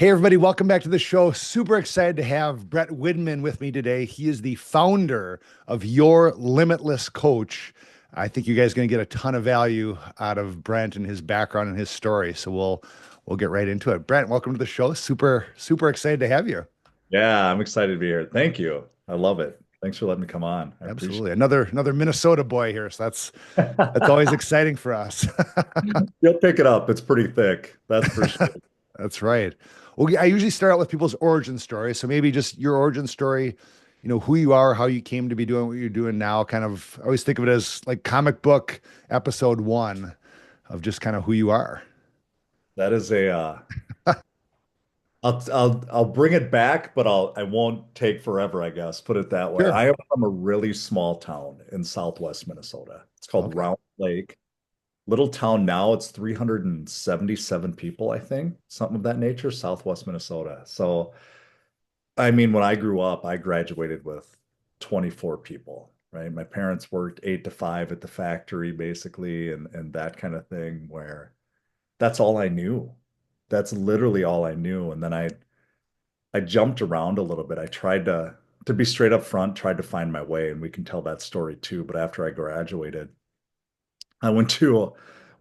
Hey, everybody, welcome back to the show. Super excited to have Brent Widman with me today. He is the founder of Your Limitless Coach. I think you guys are going to get a ton of value out of Brent and his background and his story. So we'll get right into it. Brent, welcome to the show. Super excited to have you. Yeah, I'm excited to be here. Thank you. I love it. Thanks for letting me come on. I appreciate Absolutely. Another Minnesota boy here. So that's it. always exciting for us. You'll pick it up. It's pretty thick. That's for sure. That's right. Well, yeah, I usually start out with people's origin story. So maybe just your origin story, who you are, how you came to be doing what you're doing now. Kind of, I always think of it as like comic book episode one of just kind of who you are. That is a I'll bring it back, but I won't take forever, I guess. Put it that way. Sure. I am from a really small town in southwest Minnesota. It's called Okay. Round Lake. Little town now, it's 377 people, I think, something of that nature, southwest Minnesota. So I mean, when I grew up, I graduated with 24 people, right? My parents worked 8 to 5 at the factory, basically, and that kind of thing, where that's all I knew. That's literally all I knew. And then I jumped around a little bit. I tried to be straight up front, tried to find my way, and we can tell that story too. But after I graduated, I went to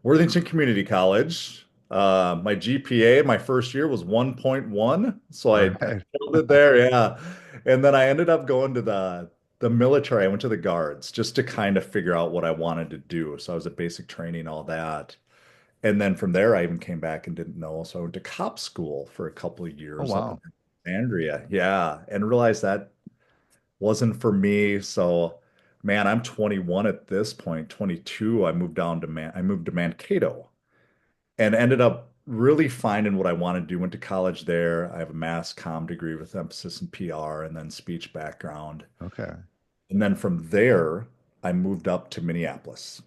Worthington Community College. My GPA my first year was 1.1, so All I right. killed it there, yeah. And then I ended up going to the military. I went to the guards just to kind of figure out what I wanted to do. So I was at basic training, all that. And then from there, I even came back and didn't know. So I went to cop school for a couple of Oh, years up in wow. Alexandria, yeah, and realized that wasn't for me. So, man, I'm 21 at this point, 22. I moved to Mankato and ended up really finding what I wanted to do. Went to college there. I have a mass comm degree with emphasis in PR and then speech background. Okay. And then from there, I moved up to Minneapolis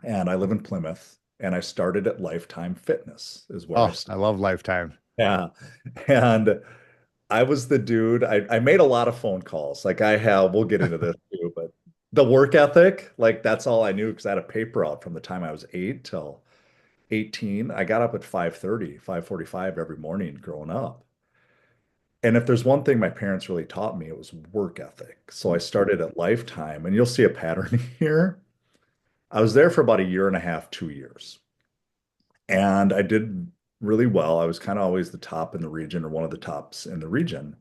and I live in Plymouth and I started at Lifetime Fitness is where I Oh, started. I love Lifetime. Yeah. And I was the dude. I made a lot of phone calls. Like I have, we'll get into this too, but the work ethic, like that's all I knew because I had a paper out from the time I was 8 till 18. I got up at 5:30, 5:45 every morning growing up. And if there's one thing my parents really taught me, it was work ethic. So I started at Lifetime, and you'll see a pattern here. I was there for about a year and a half, 2 years. And I did really well. I was kind of always the top in the region or one of the tops in the region.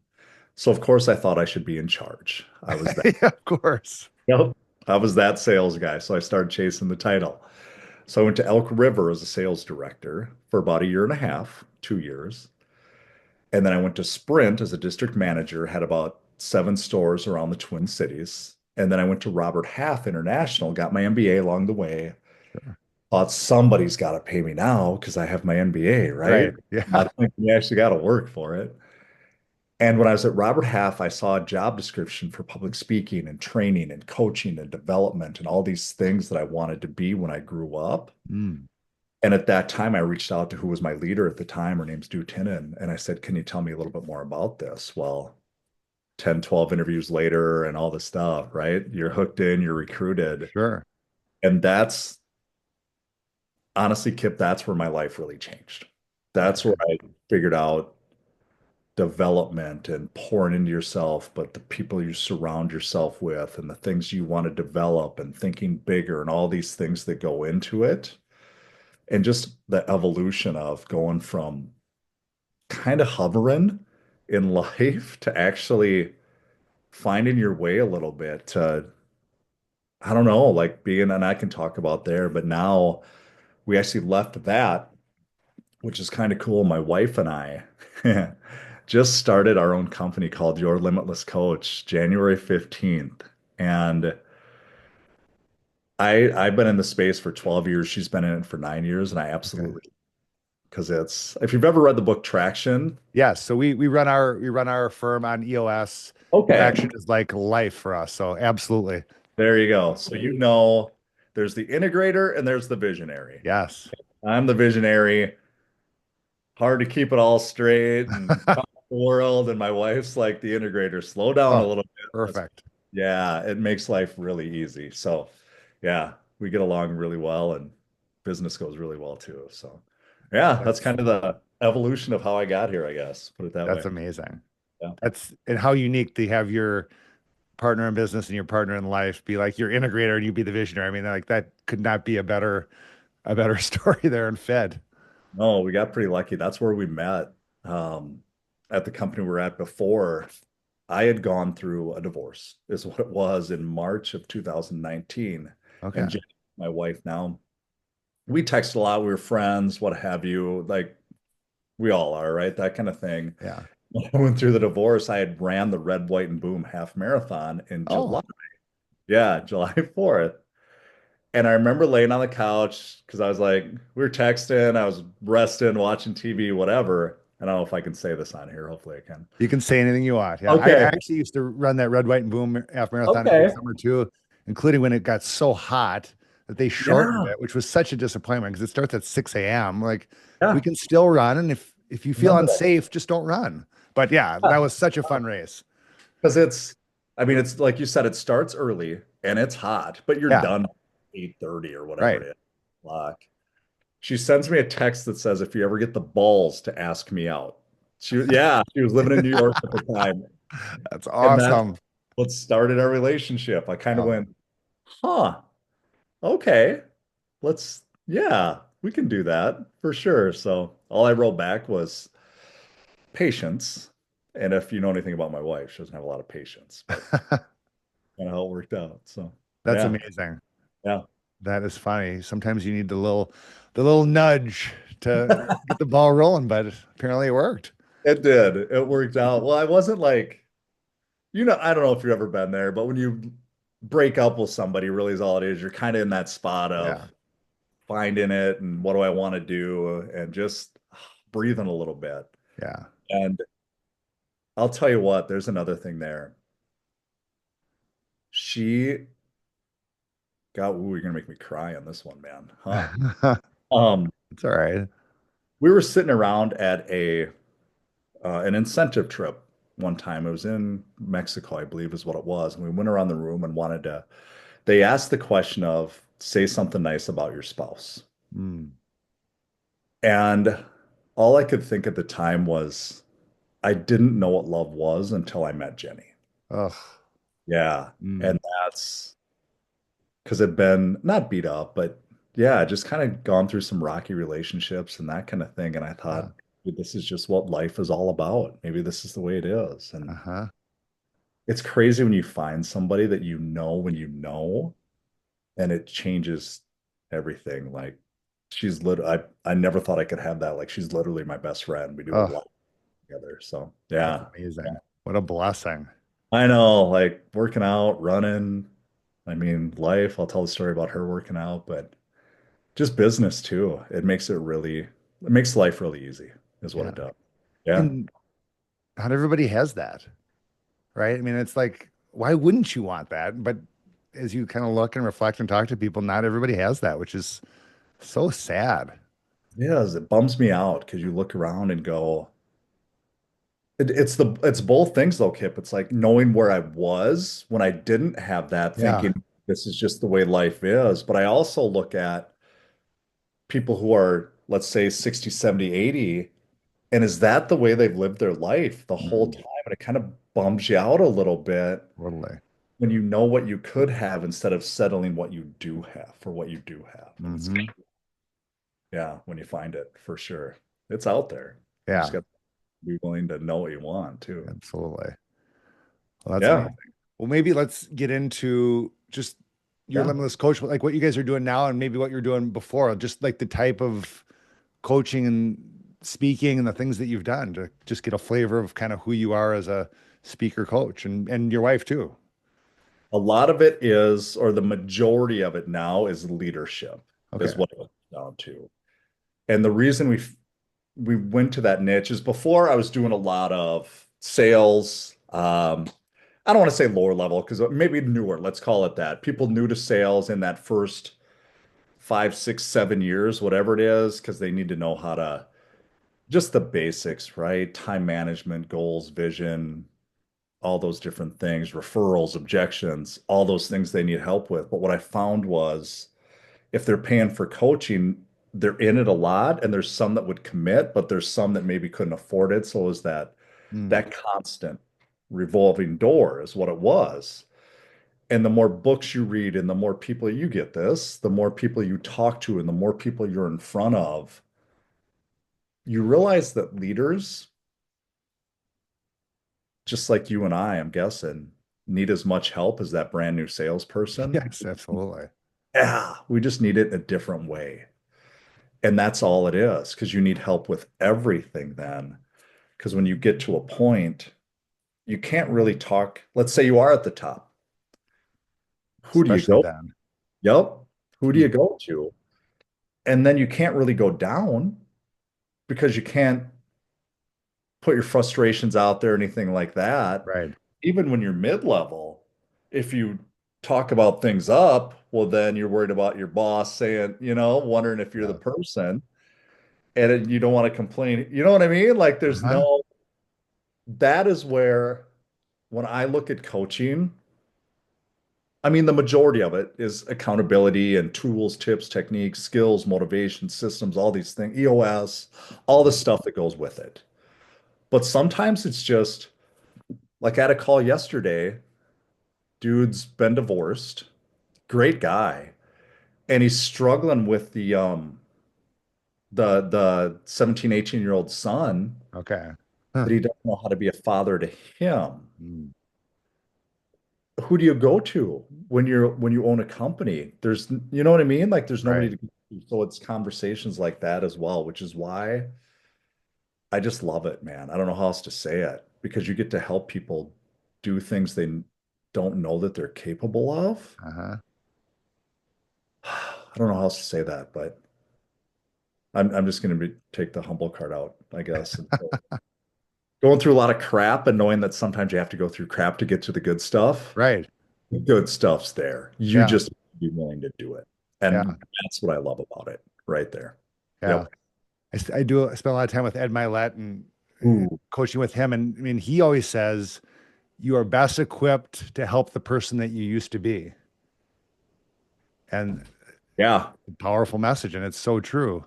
So of course I thought I should be in charge. I was that. Yeah, of course. Yep. I was that sales guy. So I started chasing the title. So I went to Elk River as a sales director for about a year and a half, 2 years. And then I went to Sprint as a district manager, had about 7 stores around the Twin Cities. And then I went to Robert Half International, got my MBA along the way. Sure. Thought somebody's got to pay me now because I have my MBA, right? Right. Yeah. Not thinking you actually got to work for it. And when I was at Robert Half, I saw a job description for public speaking and training and coaching and development and all these things that I wanted to be when I grew up. Mm. And at that time, I reached out to who was my leader at the time. Her name's Du Tinnen. And I said, can you tell me a little bit more about this? Well, 10, 12 interviews later and all this stuff, right? You're hooked in, you're recruited. Sure. And that's honestly, Kip, that's where my life really changed. That's where Okay. I figured out development and pouring into yourself, but the people you surround yourself with and the things you want to develop and thinking bigger and all these things that go into it. And just the evolution of going from kind of hovering in life to actually finding your way a little bit to, I don't know, like being, and I can talk about there, but now we actually left that, which is kind of cool. My wife and I just started our own company called Your Limitless Coach January 15th. And I've been in the space for 12 years. She's been in it for 9 years, and I Okay. absolutely because it's if you've ever read the book Traction. Yes. So we run our firm on EOS. Okay, Traction is like life for us. So absolutely. there you go. So you know there's the integrator and there's the visionary. Yes. I'm the visionary, hard to keep it all straight and the world, and my wife's like the integrator. Slow down a Oh, little bit. perfect. Yeah, it makes life really easy. So, yeah, we get along really well and business goes really well too. So, yeah, that's That's kind of the evolution of how I got here, I guess. Put it that That's way. amazing. Yeah. That's and how unique to have your partner in business and your partner in life be like your integrator and you be the visionary. I mean, like that could not be a better story there and fed. No, we got pretty lucky. That's where we met. Um, at the company we were at before. I had gone through a divorce, is what it was in March of 2019. Okay. And Jenny, my wife now, we text a lot. We were friends, what have you. Like we all are, right? That kind of thing. Yeah. When I went through the divorce, I had ran the Red, White, and Boom half marathon in July. Oh, Yeah, July 4th. And I remember laying on the couch because I was like, we were texting, I was resting, watching TV, whatever. I don't know if I can say this on here. Hopefully I can. you can say anything you want. Yeah. I Okay. actually used to run that red, white, and boom half marathon every Okay. summer too, including when it got so hot that they shortened Yeah. it, which was such a disappointment because it starts at 6 a.m. Like we Yeah. can still run. And if you feel Remember that. unsafe, just don't run. But yeah, that was such a fun race. Because I mean, it's like you said, it starts early and it's hot, but you're Yeah. done at 8:30 or whatever Right. it is. Clock. She sends me a text that says, if you ever get the balls to ask me out. She was living in New York at the time. That's And that's awesome. what started our relationship. I kind of Oh. went, huh, okay, yeah, we can do that for sure. So all I wrote back was patience. And if you know anything about my wife, she doesn't have a lot of patience, but kind of how it worked out. So That's yeah, amazing. yeah, That is funny. Sometimes you need the little nudge to get the ball rolling, but apparently it worked. it did. It worked out. Well, I wasn't like, I don't know if you've ever been there, but when you break up with somebody, really is all it is. You're kind of in that spot of Yeah. finding it and what do I want to do and just breathing a little bit. Yeah. And I'll tell you what, there's another thing there. She ooh, you're gonna make me cry on this one, man. Huh? Um, It's all right. we were sitting around at a an incentive trip one time. It was in Mexico, I believe is what it was. And we went around the room and they asked the question of say something nice about your spouse. Mm. And all I could think at the time was I didn't know what love was until I met Jenny. Ugh. Yeah. Mm. And that's because I've been not beat up, but yeah, just kind of gone through some rocky relationships and that kind of thing. And I Yeah. thought, this is just what life is all about. Maybe this is the way it is. And Uh-huh. it's crazy when you find somebody that you know when you know, and it changes everything. Like I never thought I could have that. Like she's literally my best friend. We do a Oh, lot together. So that's yeah, amazing. What a blessing. I know, like working out, running. I mean, life. I'll tell the story about her working out, but just business too. It makes life really easy, is what Yeah. it does. Yeah. And not everybody has that, right? I mean, it's like, why wouldn't you want that? But as you kind of look and reflect and talk to people, not everybody has that, which is so sad. Yeah, it bums me out because you look around and go, it's both things though, Kip. It's like knowing where I was when I didn't have that, Yeah. thinking this is just the way life is. But I also look at people who are, let's say, 60, 70, 80, and is that the way they've lived their life the whole Mm. time? And it kind of bums you out a little bit Totally. when you know what you could have instead of settling what you do have for what you do have. And it's, Hmm. yeah, when you find it for sure. It's out there. You just Yeah, got to be willing to know what you want too. absolutely. Well, that's Yeah. amazing. Well, maybe let's get into just your Yeah. limitless coach, like what you guys are doing now and maybe what you're doing before, just like the type of coaching and speaking and the things that you've done to just get a flavor of kind of who you are as a speaker coach and your wife too. A lot of it is, or the majority of it now is leadership, Okay. is what it comes down to. And the reason we went to that niche is before I was doing a lot of sales. I don't want to say lower level because maybe newer, let's call it that. People new to sales in that first 5, 6, 7 years, whatever it is, because they need to know how to just the basics, right? Time management, goals, vision, all those different things, referrals, objections, all those things they need help with. But what I found was if they're paying for coaching, they're in it a lot, and there's some that would commit, but there's some that maybe couldn't afford it. So it was Mm. that constant revolving door is what it was. And the more books you read and the more people you get this, the more people you talk to and the more people you're in front of, you realize that leaders, just like you and I'm guessing, need as much help as that brand new salesperson. Yes, absolutely. Yeah, we just need it in a different way. And that's all it is, because you need help with everything then. Because when you get to a point, you can't really talk. Let's say you are at the top. Who do you Especially go? then. Yep. Who do you Mm. go to? And then you can't really go down because you can't put your frustrations out there, anything like that. Right. Even when you're mid-level, if you talk about things up, well, then you're worried about your boss saying, wondering if you're the Yeah. person and you don't want to complain. You know what I mean? Like there's Uh-huh. no, that is where when I look at coaching, I mean, the majority of it is accountability and tools, tips, techniques, skills, motivation, systems, all these things, EOS, all the stuff that goes with it. But sometimes it's just like I had a call yesterday. Dude's been divorced, great guy, and he's struggling with the 17, 18-year-old son, Okay. Huh. but he doesn't know how to be a father to him. Mm. Who do you go to when you own a company? There's, you know what I mean? Like there's nobody Right. to go to. So it's conversations like that as well, which is why I just love it, man. I don't know how else to say it because you get to help people do things they don't know that they're capable of. Uh-huh. I don't know how else to say that, but I'm just going to take the humble card out, I guess. And so going through a lot of crap and knowing that sometimes you have to go through crap to get to the good stuff. Right. The good stuff's there. You Yeah. just have to be willing to do it. Yeah. And that's what I love about it right there. Yeah. Yep. I spend a lot of time with Ed Milet and Ooh, coaching with him. And I mean, he always says you are best equipped to help the person that you used to be. And yeah. a powerful message. And it's so true.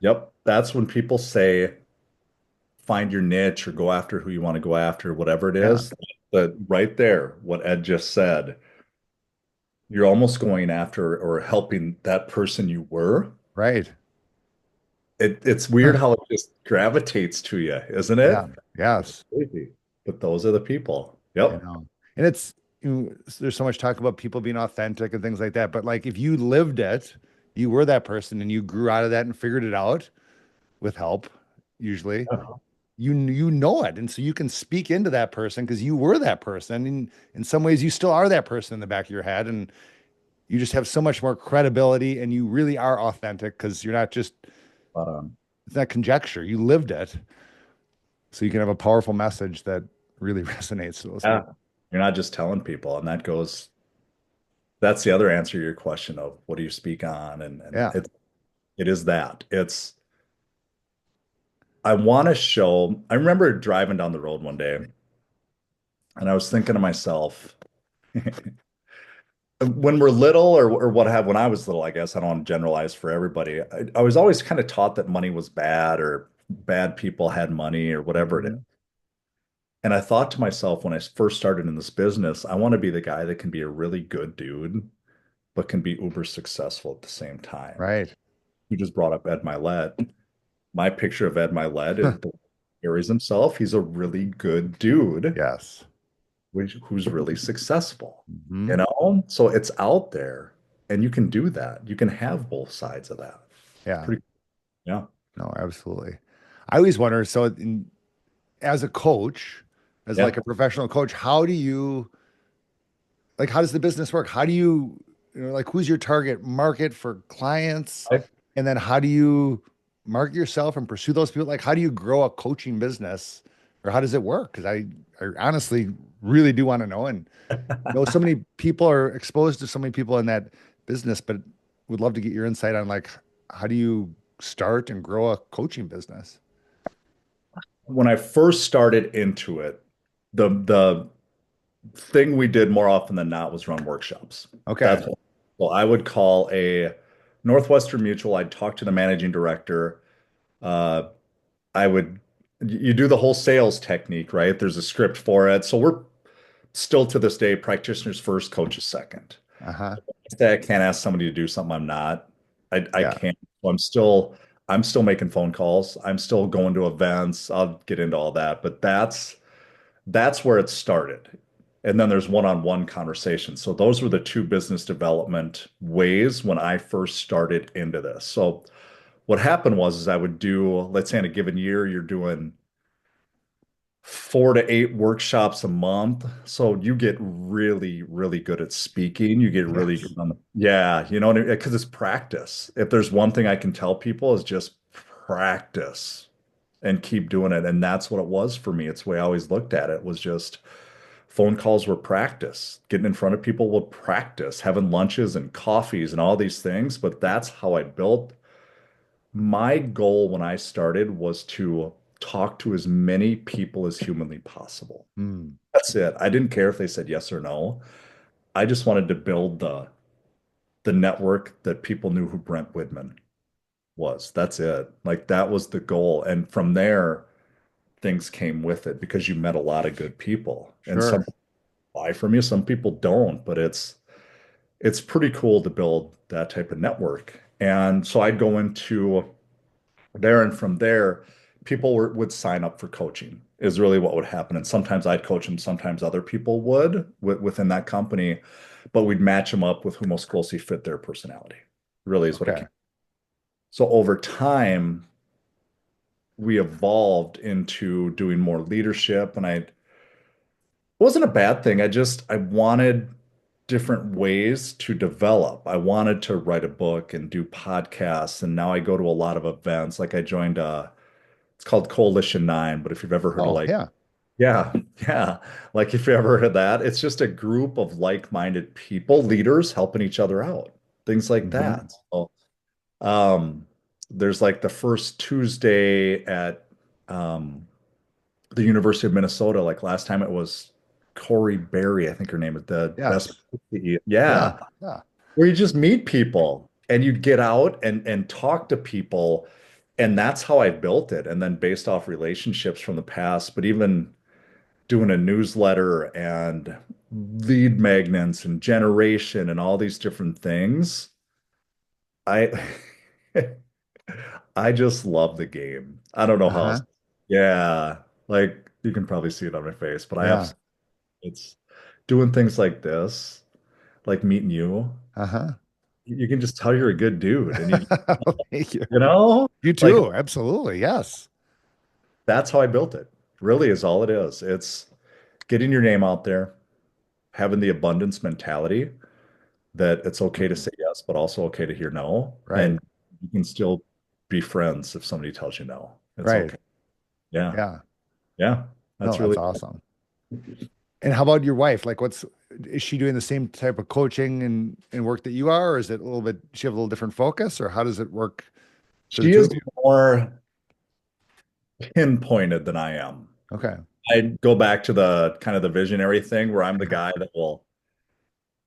Yep. That's when people say find your niche or go after who you want to go after, whatever it Yeah. is. But right there, what Ed just said, you're almost going after or helping that person you were. Right. It's weird how it just gravitates to you, isn't Yeah. it? It's Yes. crazy. But those are the people. You Yep. know, and there's so much talk about people being authentic and things like that. But like if you lived it, you were that person and you grew out of that and figured it out with help, usually. You know it. And so you can speak into that person because you were that person. And in some ways you still are that person in the back of your head. And you just have so much more credibility and you really are authentic because you're not just But, it's not conjecture. You lived it. So you can have a powerful message that really resonates to those yeah, people. you're not just telling people, and that's the other answer to your question of what do you speak on, and Yeah. it is that. I want to show. I remember driving down the road one day, and I was thinking to myself, when we're little, or what have when I was little, I guess I don't want to generalize for everybody. I was always kind of taught that money was bad, or bad people had money, or whatever it is. Mhm. And I thought to myself when I first started in this business, I want to be the guy that can be a really good dude, but can be uber successful at the same time. Right. You just brought up Ed Milet. My picture of Ed Milet is the way he carries himself. He's a really good dude, Yes. who's really successful, Hmm. So it's out there and you can do that. You can have both sides of that. It's Yeah. pretty, yeah. No, absolutely. I always wonder, so as a coach, as like Yeah. a professional coach, how do you like how does the business work? How do like who's your target market for clients? I- And then how do you market yourself and pursue those people? Like how do you grow a coaching business or how does it work? Because I honestly really do want to know and know so many people are exposed to so many people in that business, but would love to get your insight on like how do you start and grow a coaching business? When I first started into it, the thing we did more often than not was run workshops. Okay. That's what, well, I would call a Northwestern Mutual, I'd talk to the managing director. Uh, I would, you do the whole sales technique, right? There's a script for it. So we're still to this day, practitioners first, coaches second. Uh-huh. I can't ask somebody to do something I'm not. I Yeah. can't. So I'm still making phone calls. I'm still going to events. I'll get into all that, but that's where it started. And then there's one-on-one conversation. So those were the two business development ways when I first started into this. So what happened was is I would do, let's say in a given year, you're doing 4 to 8 workshops a month. So you get really, really good at speaking. You get really good Yes. on the, yeah, you know what I mean? Because it's practice. If there's one thing I can tell people is just practice and keep doing it. And that's what it was for me. It's the way I always looked at it was just phone calls were practice. Getting in front of people were practice, having lunches and coffees and all these things. But that's how I built. My goal when I started was to talk to as many people as humanly possible. Mm. That's it. I didn't care if they said yes or no. I just wanted to build the network that people knew who Brent Widman was. That's it. Like that was the goal. And from there, things came with it because you met a lot of good people. And some Sure. people buy from you, some people don't, but it's pretty cool to build that type of network. And so I'd go into there, and from there, would sign up for coaching is really what would happen. And sometimes I'd coach them, sometimes other people would within that company, but we'd match them up with who most closely fit their personality, really is what it came. Okay. So over time, we evolved into doing more leadership, and it wasn't a bad thing. I wanted different ways to develop. I wanted to write a book and do podcasts, and now I go to a lot of events. Like I joined it's called Coalition 9, but if you've ever heard of Oh, like, yeah. yeah, yeah, like if you ever heard of that, it's just a group of like-minded people, leaders helping each other out, things like Hmm. that. So, um, there's like the first Tuesday at um, the University of Minnesota. Like last time it was Corey Berry, I think her name is the best. Yes. Yeah, Yeah. Yeah. where you just meet people and you get out and talk to people. And that's how I built it. And then based off relationships from the past, but even doing a newsletter and lead magnets and generation and all these different things, I I just love the game. I don't know how else. Uh-huh. Yeah, like you can probably see it on my face, but I Yeah. have it's doing things like this, like meeting you. Uh-huh. You can just tell you're a good dude, and Thank you. you know, You like too. Absolutely. Yes. that's how I built it. Really is all it is. It's getting your name out there, having the abundance mentality that it's okay to Mhm. say yes, but also okay to hear no. Right. And you can still be friends if somebody tells you no. It's Right. okay. Yeah. Yeah. Yeah. No, That's that's really awesome. And how about your wife? Like, is she doing the same type of coaching and work that you are, or is it a little bit, she have a little different focus, or how does it work for the she two is of you? more pinpointed than I am. Okay. I go back to the kind of the visionary thing where I'm the guy that will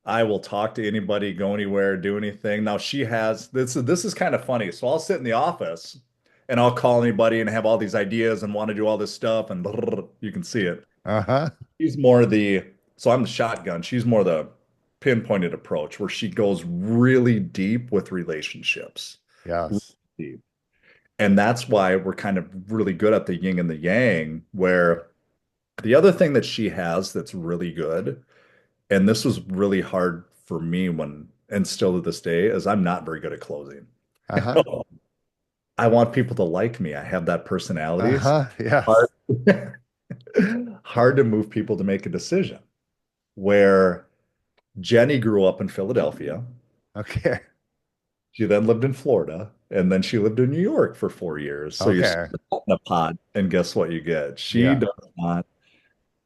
I will talk to anybody, go anywhere, do anything. Now she has this is kind of funny. So I'll sit in the office and I'll call anybody and have all these ideas and want to do all this stuff and you can see it. Uh-huh. She's more the so I'm the shotgun. She's more the pinpointed approach where she goes really deep with relationships. Really Yes. deep. And that's why we're kind of really good at the yin and the yang, where the other thing that she has that's really good, and this was really hard for me and still to this day, is I'm not very good at closing. Uh-huh. I want people to like me. I have that personality. So Uh-huh. hard, Yes. hard to move people to make a decision. Where Jenny grew up in Philadelphia. Okay. She then lived in Florida, and then she lived in New York for 4 years. So you Okay. split that in a pot, and guess what you get? She Yeah. does not,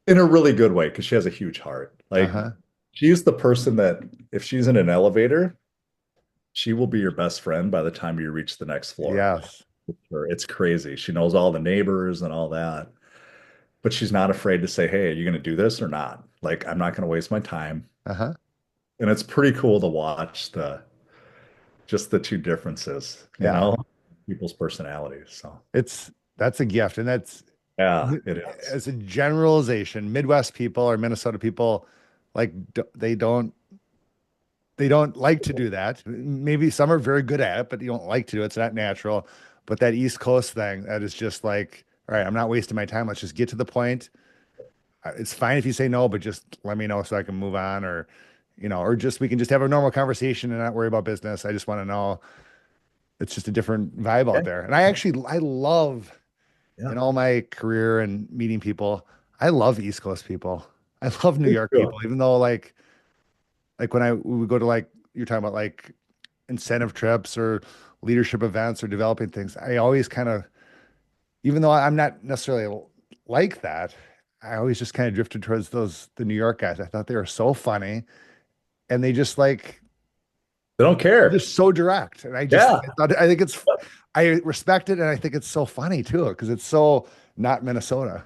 in a really good way, because she has a huge heart. Like Uh-huh. she's the person that if she's in an elevator, she will be your best friend by the time you reach the next floor. Yes. It's crazy. She knows all the neighbors and all that, but she's not afraid to say, "Hey, are you going to do this or not?" Like, I'm not going to waste my time. Uh-huh. And it's pretty cool to watch just the two differences, Yeah. people's personalities. So That's a gift. And that's yeah, it is. as a generalization, Midwest people or Minnesota people, like they don't like to do that. Maybe some are very good at it, but you don't like to do it. It's not natural. But that East Coast thing, that is just like, all right, I'm not wasting my time. Let's just get to the point. It's fine if you say no, but just let me know so I can move on, or, or just we can just have a normal conversation and not worry about business. I just want to know. It's just a different vibe out Yeah, there. And I love yeah. in all my career and meeting people, I love East Coast people. I love New Me York too. people, even though like when we would go to like you're talking about like incentive trips or leadership events or developing things, I always kind of, even though I'm not necessarily like that, I always just kind of drifted towards the New York guys. I thought they were so funny and they just like, They don't care. just so direct. And Yeah. I think I respect it. And I think it's so funny too, because it's so not Minnesota.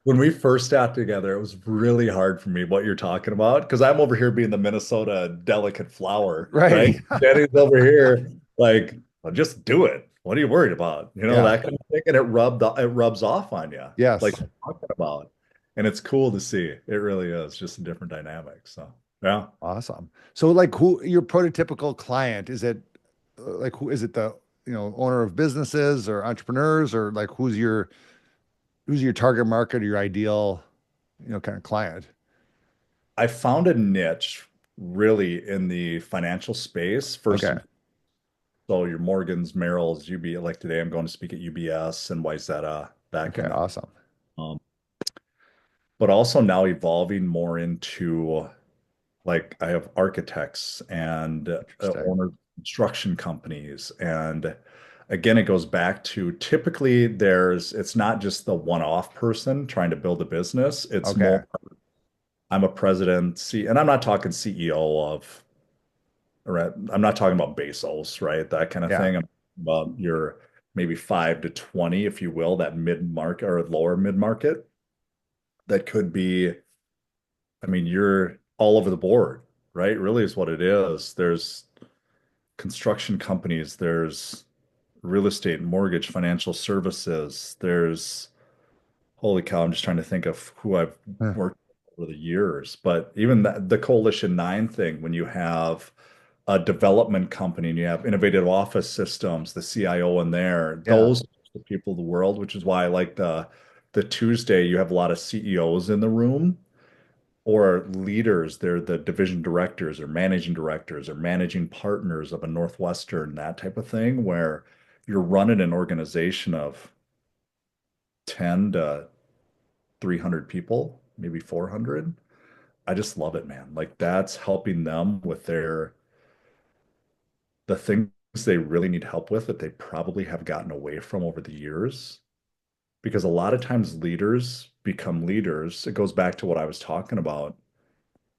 When we first got together, it was really hard for me what you're talking about because I'm over here being the Minnesota delicate flower, right? Right. Danny's over here like, well, just do it. What are you worried about? Yeah. That kind of thing. And it rubs off on you, like Yes. you're talking about. And it's cool to see. It really is just a different dynamic. So yeah. Awesome. So like who your prototypical client, is it like who is it the, owner of businesses or entrepreneurs or like who's your target market or your ideal, kind of client? I found a niche really in the financial space first Okay. and so your Morgans, Merrills, UB, like today I'm going to speak at UBS and Wyzetta, that Okay. kind of Awesome. um, but also now evolving more into like I have architects and Interesting. owners of construction companies. And again, it goes back to typically it's not just the one-off person trying to build a business. It's more, Okay. I'm a president, and I'm not talking CEO of, right? I'm not talking about Bezos, right? That kind of Yeah. thing. I'm about your maybe 5 to 20, if you will, that mid-market or lower mid-market that could be, I mean, you're all over the board, right? Really is what it is. There's construction companies, there's real estate, mortgage, financial services. There's, holy cow, I'm just trying to think of who I've Huh. worked with over the years. But even the Coalition 9 thing, when you have a development company and you have innovative office systems, the CIO in there, Yeah. those are the people of the world, which is why I like the Tuesday, you have a lot of CEOs in the room or leaders. They're the division directors or managing partners of a Northwestern, that type of thing, where you're running an organization of 10 to 300 people, maybe 400. I just love it, man. Like that's helping them with the things they really need help with that they probably have gotten away from over the years. Because a lot of times leaders become leaders. It goes back to what I was talking about.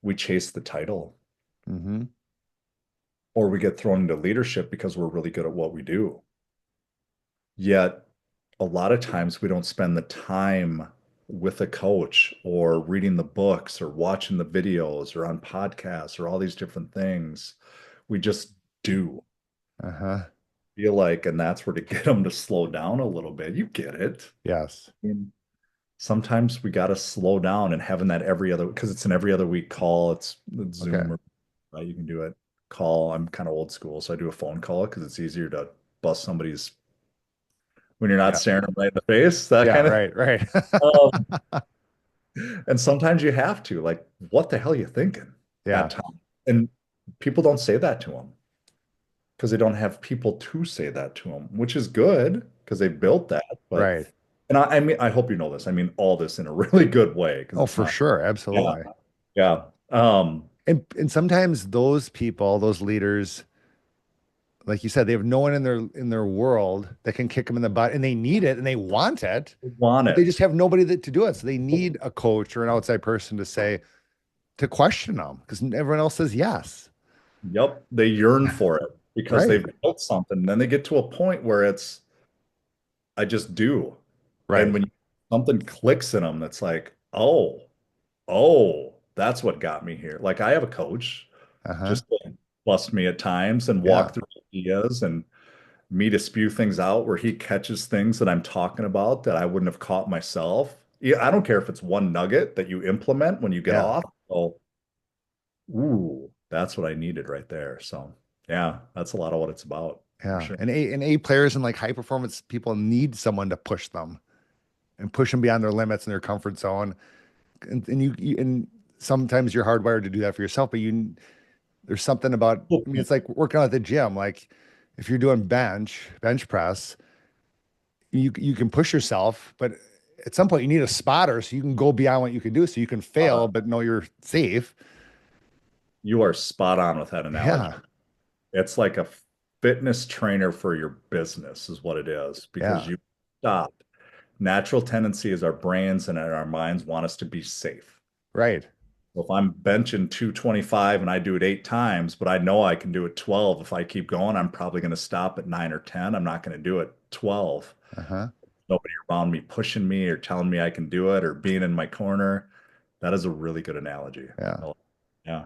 We chase the title Mm-hmm. or we get thrown into leadership because we're really good at what we do. Yet, a lot of times we don't spend the time with a coach or reading the books or watching the videos or on podcasts or all these different things. We just do Uh-huh. feel like, and that's where to get them to slow down a little bit. You get it. Yes. I mean, sometimes we got to slow down and having that every other, because it's an every other week call. It's Okay. Zoom or you can do it. Call. I'm kind of old school, so I do a phone call because it's easier to bust somebody's when you're not Yeah. staring them right in the face, that Yeah. kind of. Right. Right. Um, and sometimes you have to, like, what the hell are you thinking Yeah. at times? And people don't say that to them because they don't have people to say that to them, which is good because they built that. But, Right. and I mean, I hope you know this. I mean, all this in a really good way because Oh, it's for not, sure. yeah, Absolutely. yeah. And sometimes those people, those leaders, like you said, they have no one in their world that can kick them in the butt, and they need it and they want it, Want but they just it. have nobody to do it. So they need a coach or an outside person to say to question them because everyone else says yes. Yep. They yearn for it because Right. they've built something. And then they get to a point where it's, I just do. And Right. when something clicks in them, that's like, oh, that's what got me here. Like I have a coach, Uh-huh. just bust me at times and Yeah. walk through ideas and me to spew things out where he catches things that I'm talking about that I wouldn't have caught myself. Yeah, I don't care if it's one nugget that you implement when you get Yeah. off. Oh, ooh, that's what I needed right there. So, yeah, that's a lot of what it's about for Yeah. sure. And A players and like high performance people need someone to push them and push them beyond their limits and their comfort zone. And sometimes you're hardwired to do that for yourself, but there's something about, I mean, it's like working out at the gym. Like if you're doing bench press, you can push yourself, but at some point you need a spotter so you can go beyond what you can do so you can fail, but know you're safe. You are spot on with that analogy. Yeah. It's like a fitness trainer for your business, is what it is, because Yeah. you stop. Natural tendency is our brains and our minds want us to be safe. Right. So if I'm benching 225 and I do it 8 times, but I know I can do it 12, if I keep going, I'm probably going to stop at 9 or 10. I'm not going to do it 12. Uh-huh. Nobody around me pushing me or telling me I can do it or being in my corner. That is a really good analogy. Yeah. Oh, yeah.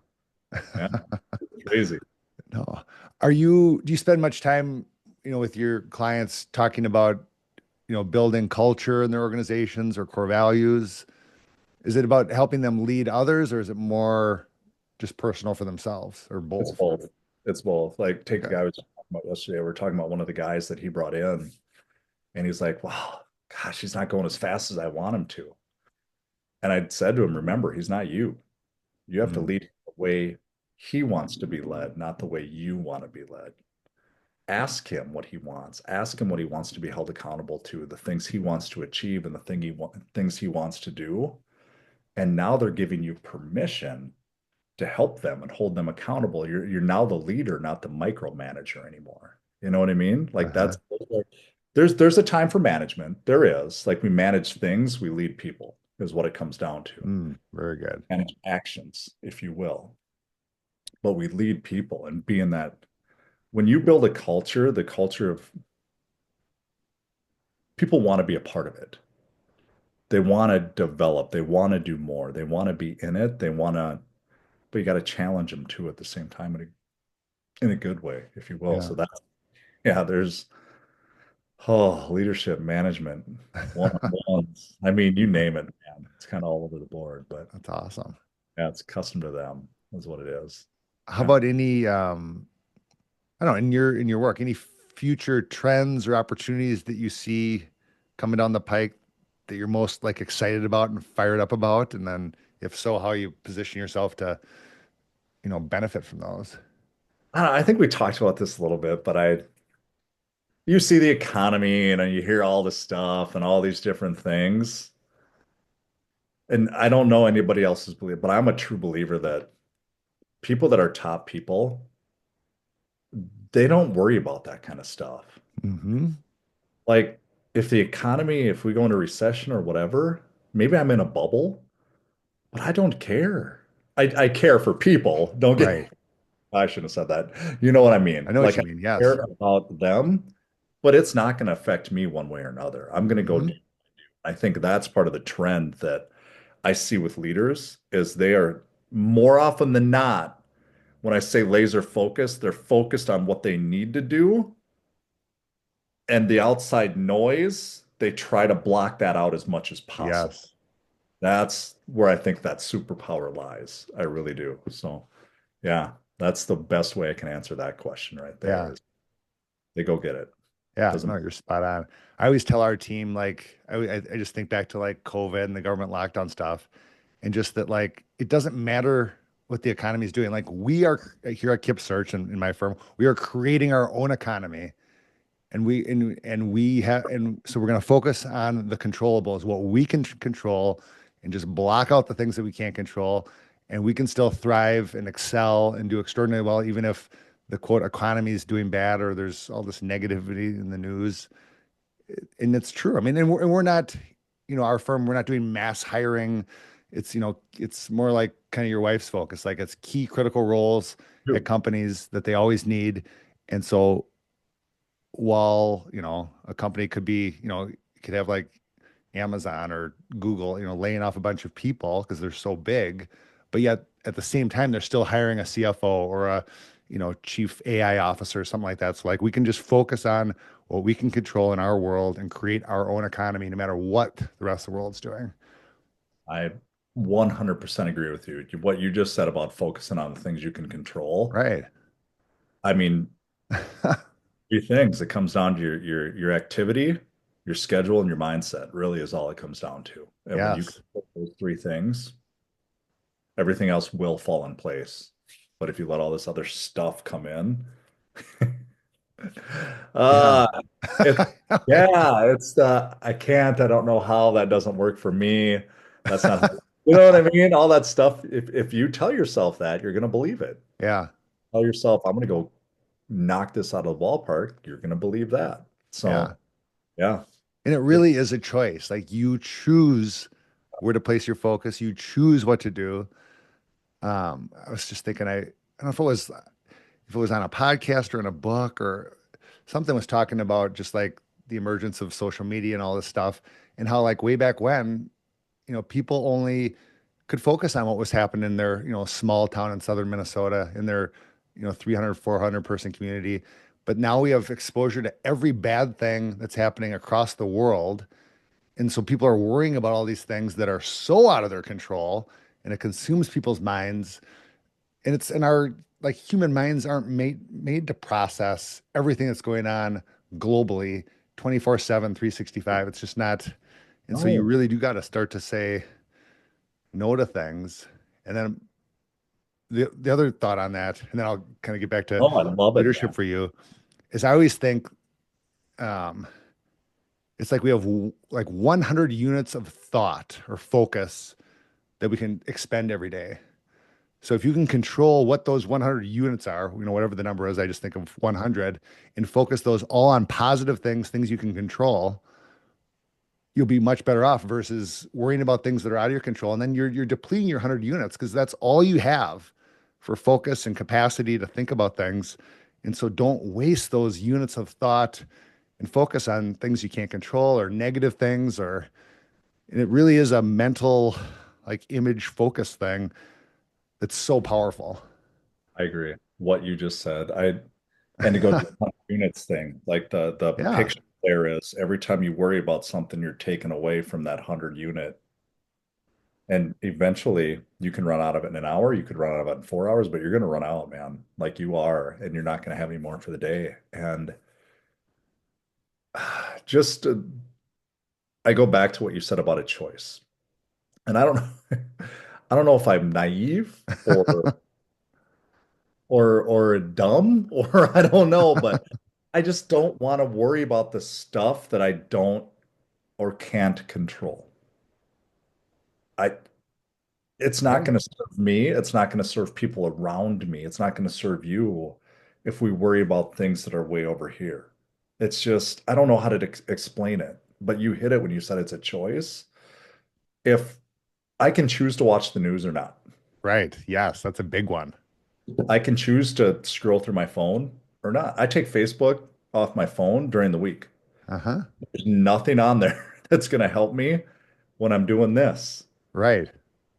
Yeah. Crazy. No. Do you spend much time, with your clients talking about, building culture in their organizations or core values? Is it about helping them lead others, or is it more just personal for themselves, or It's both? both. It's both. Like, take the Okay. guy we was talking about yesterday. We are talking about one of the guys that he brought in, and he's like, wow, gosh, he's not going as fast as I want him to. And I said to him, remember, he's not you. You have to Mm, lead the way he wants to be led, not the way you want to be led. Ask him what he wants. Ask him what he wants to be held accountable to, the things he wants to achieve and the things he wants to do. And now they're giving you permission to help them and hold them accountable. You're now the leader, not the micromanager anymore. You know what I mean? Like uh-huh. there's a time for management. There is. Like we manage things, we lead people is what it comes down to. Very good. Manage actions, if you will. But we lead people and being that when you build a culture, the culture of people want to be a part of it. They want to develop, they want to do more, they want to be in it, they want to, but you got to challenge them too at the same time in a good way, if you will. Yeah. So that's yeah, there's leadership management, one-on-ones. I mean, you name it, man. It's kind of all over the board, but That's awesome. yeah, it's custom to them, is what it is. How Yeah. about any I don't know, in your work, any future trends or opportunities that you see coming down the pike that you're most like excited about and fired up about? And then if so, how you position yourself to, benefit from those? I think we talked about this a little bit, but you see the economy and you hear all this stuff and all these different things. And I don't know anybody else's belief, but I'm a true believer that people that are top people, they don't worry about that kind of stuff. Hmm. Like if the economy, if we go into recession or whatever, maybe I'm in a bubble, but I don't care. I care for people. Don't Right. get, I shouldn't have said that. You know what I I mean? know what Like you I mean. care Yes. about them, but it's not going to affect me one way or another. I'm going to go Hmm. do. I think that's part of the trend that I see with leaders is they are more often than not, when I say laser focused, they're focused on what they need to do and the outside noise, they try to block that out as much as possible. Yes. That's where I think that superpower lies. I really do. So, yeah, that's the best way I can answer that question right there Yeah. is they go get it. Yeah. Doesn't No, you're spot on. I always tell our team, like, I just think back to like COVID and the government lockdown stuff, and just that, like, it doesn't matter what the economy is doing. Like, we are here at Kip Search and in my firm, we are creating our own economy. And so we're going to focus on the controllables, what we can control, and just block out the things that we can't control, and we can still thrive and excel and do extraordinarily well, even if the quote economy is doing bad or there's all this negativity in the news. And it's true. I mean, and we're not, our firm, we're not doing mass hiring. It's more like kind of your wife's focus, like it's key critical roles at true. companies that they always need. And so while, a company could be, could have like Amazon or Google, laying off a bunch of people because they're so big, but yet at the same time, they're still hiring a CFO or a, chief AI officer, something like that. So like we can just focus on what we can control in our world and create our own economy, no matter what the rest of the world's doing. I 100% agree with you. What you just said about focusing on the things you can control. Right. I mean, three things. It comes down to your activity, your schedule, and your mindset, really is all it comes down to. And when you Yes. control those three things, everything else will fall in place. But if you let all this other stuff come in, Yeah. uh it yeah, it's I can't, I don't know how that doesn't work for me. That's not how, you know what I mean? All that stuff. If you tell yourself that, you're gonna believe it. Yeah. Tell yourself, I'm gonna go knock this out of the ballpark, you're gonna believe that. Yeah. So yeah, And it it, really is a choice. Like you choose where to place your focus, you choose what to do. I was just thinking, I don't know if it was on a podcast or in a book or something was talking about just like the emergence of social media and all this stuff and how like way back when, people only could focus on what was happening in their, small town in southern Minnesota in their, 300, 400 person community. But now we have exposure to every bad thing that's happening across the world. And so people are worrying about all these things that are so out of their control and it consumes people's minds. And it's in our like human minds aren't made to process everything that's going on globally 24/7, 365. It's just not. And so you no. really do got to start to say no to things. And then the other thought on that, and then I'll kind of get back to Oh, I love it, leadership man. for you, is I always think um, it's like we have like 100 units of thought or focus that we can expend every day. So if you can control what those 100 units are, whatever the number is, I just think of 100 and focus those all on positive things, things you can control, you'll be much better off versus worrying about things that are out of your control. And then you're depleting your 100 units because that's all you have for focus and capacity to think about things. And so don't waste those units of thought and focus on things you can't control or negative things and it really is a mental like image focus thing that's so powerful. I agree. What you just said. And to go to the 100 units thing, like the Yeah. picture there is every time you worry about something, you're taken away from that 100 unit. And eventually you can run out of it in an hour, you could run out of it in 4 hours, but you're going to run out, man, like you are, and you're not going to have any more for the day. And just I go back to what you said about a choice. And I don't know, I don't know if I'm naive or dumb or I don't know, but I just don't want to worry about the stuff that I don't or can't control. I It's not Right. going to serve me. It's not going to serve people around me. It's not going to serve you if we worry about things that are way over here. It's just, I don't know how to explain it, but you hit it when you said it's a choice. If I can choose to watch the news or not, Right. Yes, that's a big one. I can choose to scroll through my phone or not. I take Facebook off my phone during the week. Uh-huh. There's nothing on there that's going to help me when I'm doing this. Right.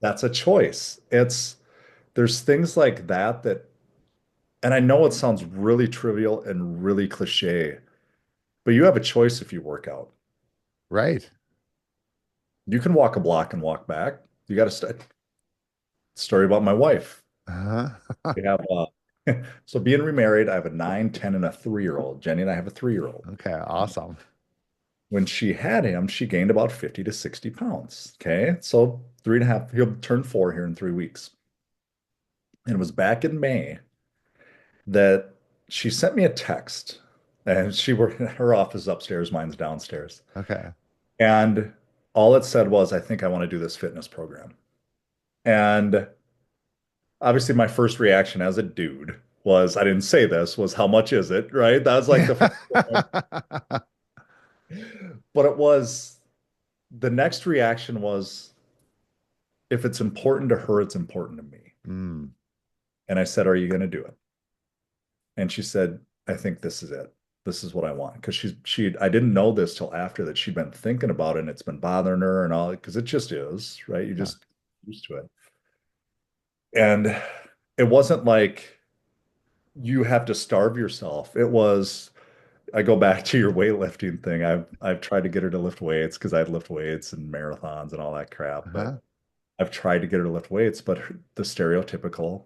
That's a choice. There's things like that, and I know it sounds really trivial and really cliche, but you have a choice if you work out. Right. You can walk a block and walk back. You got to story about my wife. Uh-huh. We have so being remarried, I have a 9, 10, and a 3-year-old. Jenny and I have a 3-year-old. Okay, awesome. When she had him, she gained about 50 to 60 pounds. Okay. So 3.5, he'll turn 4 here in 3 weeks. And it was back in May that she sent me a text and she worked her office upstairs, mine's downstairs. Okay. And all it said was, I think I want to do this fitness program. And obviously, my first reaction as a dude was, I didn't say this, was how much is it? Right. That was like the first one. But it was the next reaction was, if it's important to her, it's important to me. Mm, And I said, are you going to do it? And she said, I think this is it. This is what I want. Because I didn't know this till after that she'd been thinking about it and it's been bothering her and all, because it just is, right? You yeah. just used to it. And it wasn't like you have to starve yourself. I go back to your weightlifting thing. I've tried to get her to lift weights because I'd lift weights and marathons and all that crap, but Uh-huh. I've tried to get her to lift weights, but the stereotypical,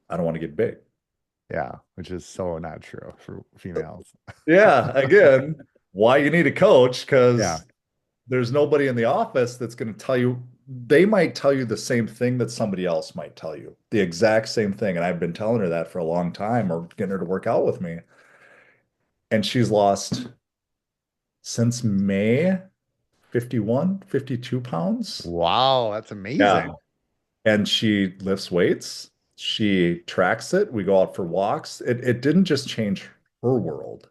I don't want to get big. Yeah, which is so not true for females. Yeah, again, why you need a coach Yeah. because there's nobody in the office that's going to tell you. They might tell you the same thing that somebody else might tell you, the exact same thing. And I've been telling her that for a long time or getting her to work out with me. And she's lost since May 51, 52 pounds. Wow, that's Yeah. amazing. And she lifts weights. She tracks it. We go out for walks. It didn't just change her world.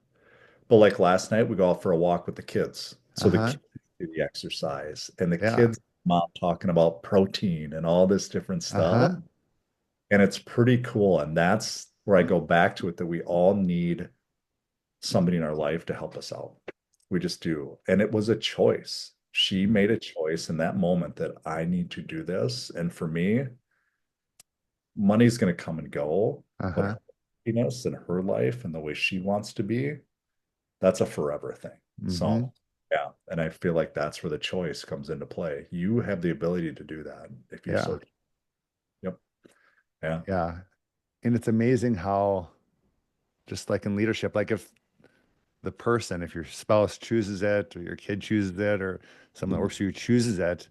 But like last night, we go out for a walk with the kids. So the Uh-huh. kids do the exercise and the Yeah. kids, mom talking about protein and all this different stuff. Uh-huh. And it's pretty cool. And that's where I go back to it that we all need somebody in our life to help us out. We just do. And it was a choice. She made a choice in that moment that I need to do this. And for me, money's going to come and go, but Uh-huh. her happiness and her life and the way she wants to be, that's a forever thing. Mm-hmm. So, yeah. And I feel like that's where the choice comes into play. You have the ability to do that if you Yeah. so. Yep. Yeah. Yeah. And it's amazing how just like in leadership, like if the person, if your spouse chooses it or your kid chooses it or someone that Mhm. works for you chooses it,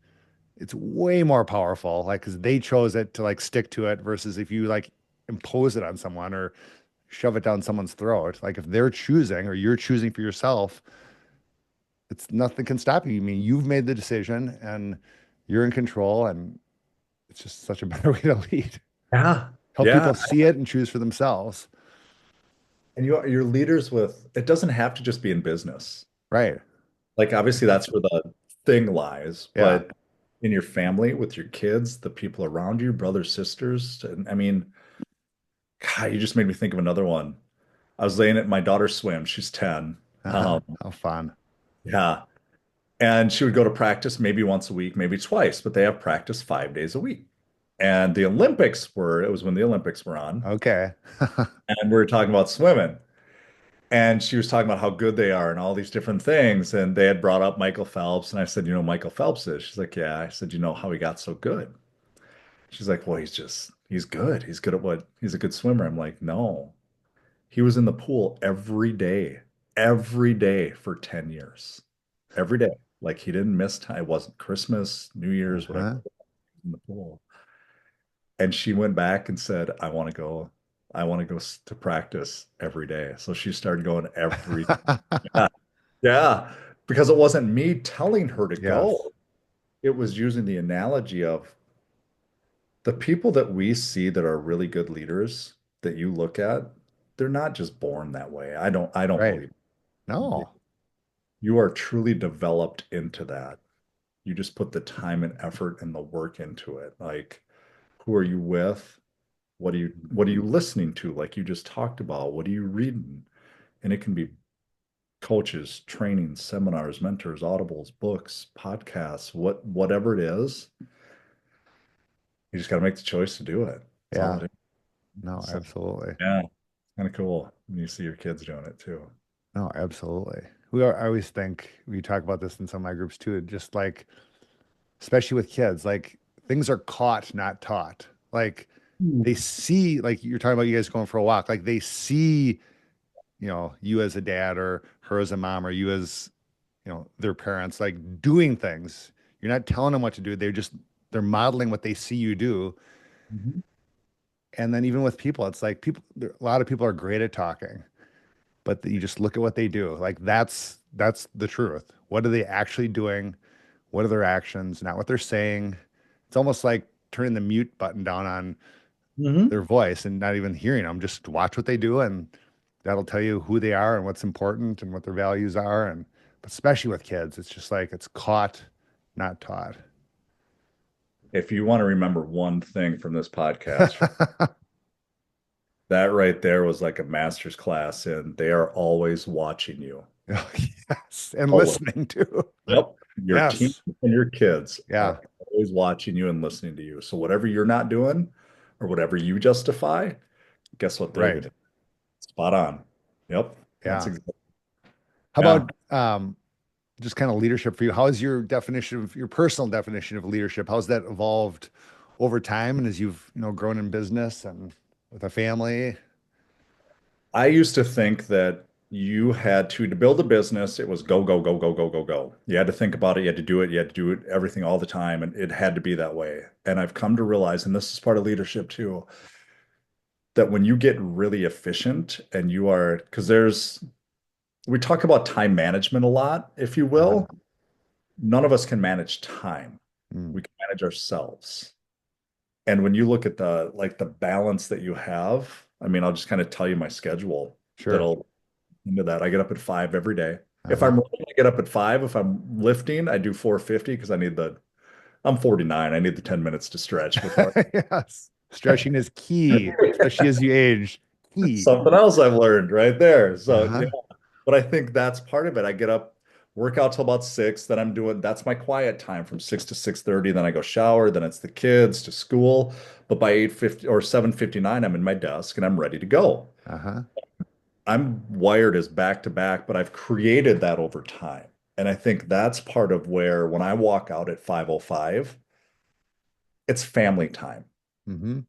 it's way more powerful. Like, because they chose it to like stick to it versus if you like impose it on someone or shove it down someone's throat. Like if they're choosing or you're choosing for yourself, it's nothing can stop you. I mean, you've made the decision and you're in control, and it's just such a better way to lead. Yeah. Help Yeah. people see it and choose for themselves. And you're leaders with, it doesn't have to just be in business. Right. Like obviously that's where the thing lies, Yeah. but in your family, with your kids, the people around you, brothers, sisters, and I mean, God, you just made me think of another one. I was laying at my daughter swims. She's 10. Uh-huh. Um, How fun. yeah. And she would go to practice maybe once a week, maybe twice, but they have practice 5 days a week. And it was when the Olympics were on, Okay. and we were talking about swimming. And she was talking about how good they are and all these different things. And they had brought up Michael Phelps. And I said, you know, Michael Phelps is. She's like, yeah. I said, you know how he got so good? She's like, well, he's good. He's good at he's a good swimmer. I'm like, no, he was in the pool every day for 10 years, every day. Like he didn't miss time. It wasn't Christmas, New Year's, whatever, Uh-huh. in the pool. And she went back and said, I want to go to practice every day. So she started going every, yeah, yeah, because it wasn't me telling her to Yes. go. It was using the analogy of the people that we see that are really good leaders that you look at, they're not just born that way. I don't Right. believe No. you are truly developed into that. You just put the time and effort and the work into it. Like, who are you with? What are you listening to? Like you just talked about, what are you reading? And it can be coaches, training, seminars, mentors, audibles, books, podcasts, whatever it is. You just got to make the choice to do it. That's all Yeah. it is. No, So, absolutely. yeah, kind of cool when you see your kids doing it too. No, absolutely. I always think we talk about this in some of my groups too, just like, especially with kids, like things are caught, not taught. Like they Mm. see, like you're talking about you guys going for a walk, like they see, you as a dad or her as a mom or you as, their parents, like doing things. You're not telling them what to do. They're modeling what they see you do. Mhm. And then even with people, it's like a lot of people are great at talking, but you just look at what they do. Like that's the truth. What are they actually doing? What are their actions? Not what they're saying. It's almost like turning the mute button down on Mhm. their voice and not even hearing them. Just watch what they do, and that'll tell you who they are and what's important and what their values are. And but especially with kids, it's just like it's caught, not taught. If you want to remember one thing from this podcast, that right there was like a master's class in they are always watching you. Yes, and Always. listening to. Yep. Your team Yes. and your kids Yeah. are always watching you and listening to you. So whatever you're not doing or whatever you justify, guess what they're Right. going to do? Spot on. Yep. That's Yeah. exactly. How Yeah. about just kind of leadership for you? How is your definition of your personal definition of leadership? How's that evolved over time and as you've, grown in business and with a family? I used to think that you had to build a business, it was go, go, go, go, go, go, go. You had to think about it, you had to do it, you had to do it everything all the time, and it had to be that way. And I've come to realize, and this is part of leadership too, that when you get really efficient and you are, because we talk about time management a lot, if you Uh-huh. will. None of us can manage time. Mm, We can manage ourselves. And when you look at the balance that you have, I mean, I'll just kind of tell you my schedule sure. that'll into that. I get up at 5 every day. If Uh-huh. I'm running, I get up at 5. If I'm lifting, I do 450 because I'm 49. I need the 10 minutes to stretch before Yes. Stretching is key, especially as you age. Key. something else I've learned right there. So yeah, Uh-huh. but I think that's part of it. I get up, work out till about 6, then that's my quiet time from 6 to 6:30. Then I go shower, then it's the kids to school. But by 8:50 or 7:59, I'm in my desk and I'm ready to go. Uh-huh. I'm wired as back to back, but I've created that over time. And I think that's part of where when I walk out at 5:05, it's family time. Mm-hmm.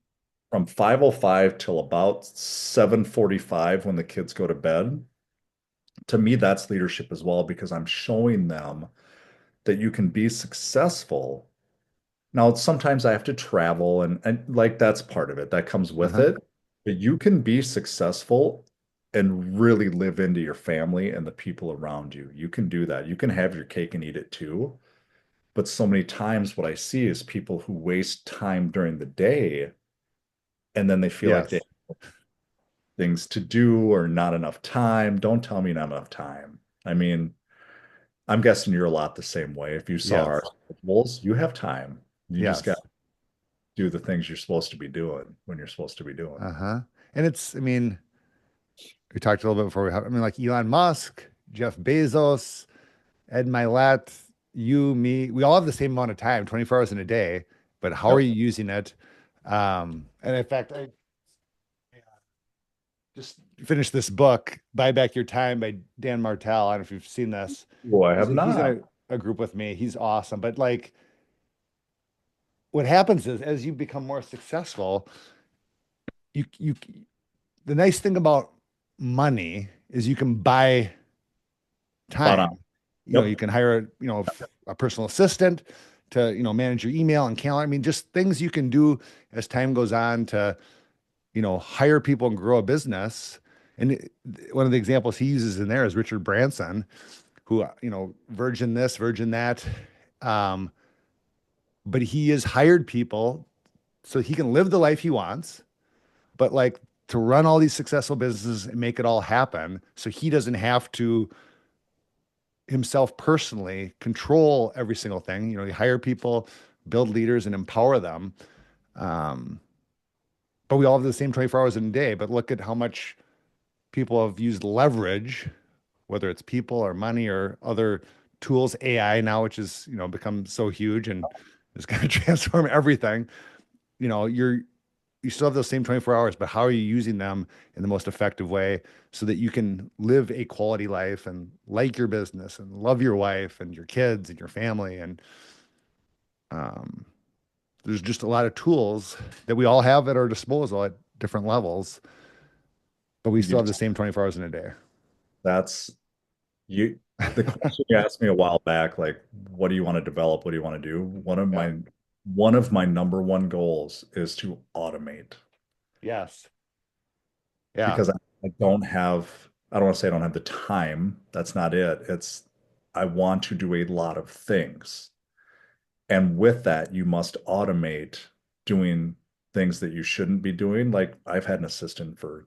From 5:05 till about 7:45 when the kids go to bed. To me, that's leadership as well because I'm showing them that you can be successful. Now, sometimes I have to travel and like that's part of it. That comes with Uh-huh. it. But you can be successful and really live into your family and the people around you. You can do that. You can have your cake and eat it too. But so many times what I see is people who waste time during the day and then they feel like they Yes. have things to do or not enough time. Don't tell me not enough time. I mean, I'm guessing you're a lot the same way. If you saw our Yes. schedules, you have time. You just got Yes. to do the things you're supposed to be doing when you're supposed to be doing. Uh-huh. And I mean, we talked a little bit before I mean, like Elon Musk, Jeff Bezos, Ed Milet, you, me, we all have the same amount of time, 24 hours in a day, but how are Yep. you using it? And in fact, I just finished this book, Buy Back Your Time by Dan Martell. I don't know if you've seen this. Well, I have He's in not. a group with me. He's awesome. But like what happens is as you become more successful, you the nice thing about money is you can buy Spot time. on. Yep. You can hire, a personal assistant to, manage your email and calendar. I mean, just things you can do as time goes on to, hire people and grow a business. And one of the examples he uses in there is Richard Branson, who, Virgin this, Virgin that. Um, but he has hired people so he can live the life he wants, but like to run all these successful businesses and make it all happen. So he doesn't have to himself personally control every single thing. You hire people, build leaders, and empower them. Um, but we all have the same 24 hours in a day. But look at how much people have used leverage, whether it's people or money or other tools, AI now, which is, become so huge and is going to transform everything. You know, you're you still have those same 24 hours, but how are you using them in the most effective way so that you can live a quality life and like your business and love your wife and your kids and your family? And um, there's just a lot of tools that we all have at our disposal at different levels, but we still You, have the same 24 hours in a day. that's you. The question you asked me a while back, like, what do you want to develop? What do you want to do? Yeah. One of my number one goals is to automate Yes. Yeah. because I don't want to say I don't have the time. That's not it. I want to do a lot of things. And with that, you must automate doing things that you shouldn't be doing. Like I've had an assistant for,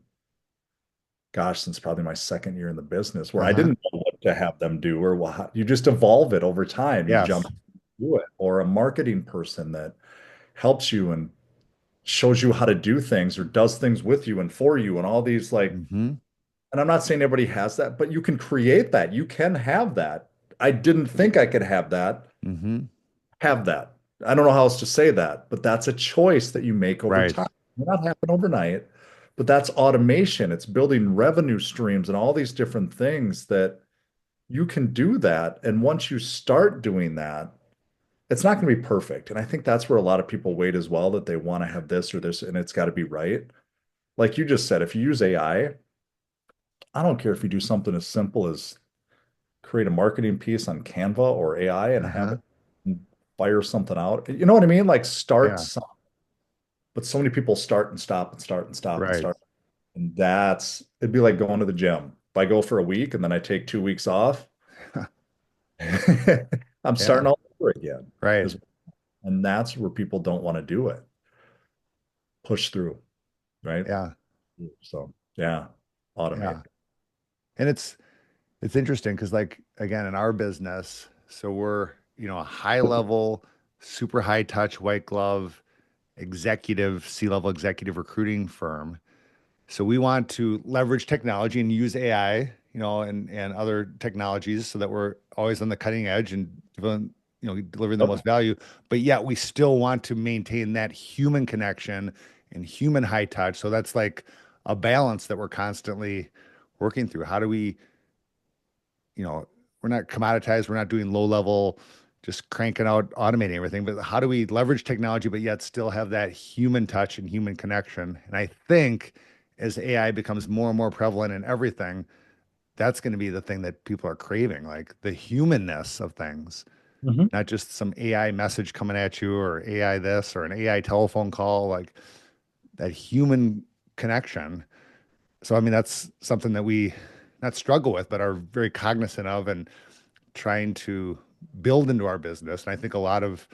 gosh, since probably my second year in the business where I Uh-huh. didn't know what to have them do or what you just evolve it over time. You Yes. jump through it. Or a marketing person that helps you and shows you how to do things or does things with you and for you and all these like, Mm-hmm. and I'm not saying everybody has that, but you can create that. You can have that. I didn't think I could Mm-hmm. have that. I don't know how else to say that, but that's a choice that you make over Right. time. It may not happen overnight, But that's automation. It's building revenue streams and all these different things that you can do that. And once you start doing that, it's not going to be perfect. And I think that's where a lot of people wait as well, that they want to have this or this, and it's got to be right. Like you just said, if you use I don't care if you do something as simple as create a marketing piece on Canva or AI and have Uh-huh. it fire something out. You know what I mean? Like start Yeah. some, but so many people start and stop and start and stop and Right. start. And it'd be like going to the gym. If I go for a week and then I take 2 weeks off, I'm Yeah. starting all over again. Right. As- And that's where people don't want to do it. Push through, right? Yeah. So yeah, automate. Yeah. And it's interesting because like again in our business, so we're, a high level, super high touch, white glove executive, C-level executive recruiting firm. So we want to leverage technology and use AI, and other technologies so that we're always on the cutting edge and delivering the Yep. most value. But yet we still want to maintain that human connection and human high touch. So that's like a balance that we're constantly working through. How do we, we're not commoditized, we're not doing low level, just cranking out, automating everything, but how do we leverage technology, but yet still have that human touch and human connection? And I think as AI becomes more and more prevalent in everything, that's going to be the thing that people are craving, like the humanness of things, Mhm. not just some AI message coming at you or AI this or an AI telephone call, like that human connection. So, I mean, that's something that we not struggle with, but are very cognizant of and trying to build into our business. And I think a lot of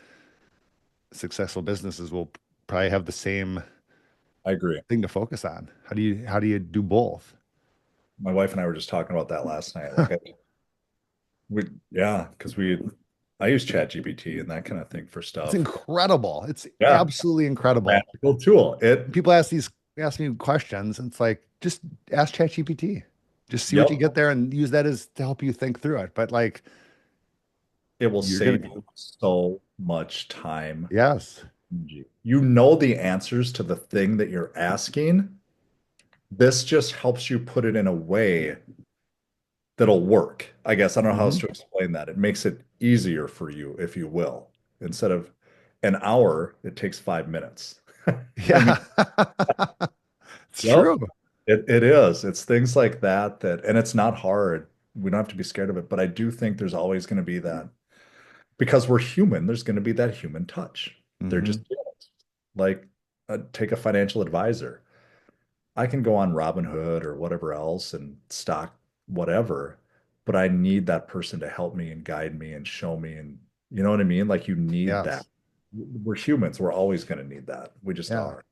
successful businesses will probably have the same I agree. thing to focus on. How do you do both? My wife and I were just talking about that last night. Like yeah, because I use ChatGPT and that kind of thing for It's stuff. incredible. It's Yeah, absolutely incredible. magical tool. People ask me questions, and it's like just ask ChatGPT. Just see what you Yep, get there and use that as to help you think through it. But like it will you're gonna save you so much time. yes. You know the answers to the thing that you're asking. This just helps you put it in a way that'll work. I guess I don't know how else Hmm. to explain that. It makes it easier for you, if you will. Instead of an hour, it takes 5 minutes. I mean, Yeah. It's yep, true. it is. It's things like that and it's not hard. We don't have to be scared of it, but I do think there's always going to be that because we're human, there's going to be that human touch. They're just Hmm. like take a financial advisor. I can go on Robinhood or whatever else and stock whatever, but I need that person to help me and guide me and show me. And you know what I mean? Like you need that. Yes. We're humans. We're always going to need that. We just Yeah. are.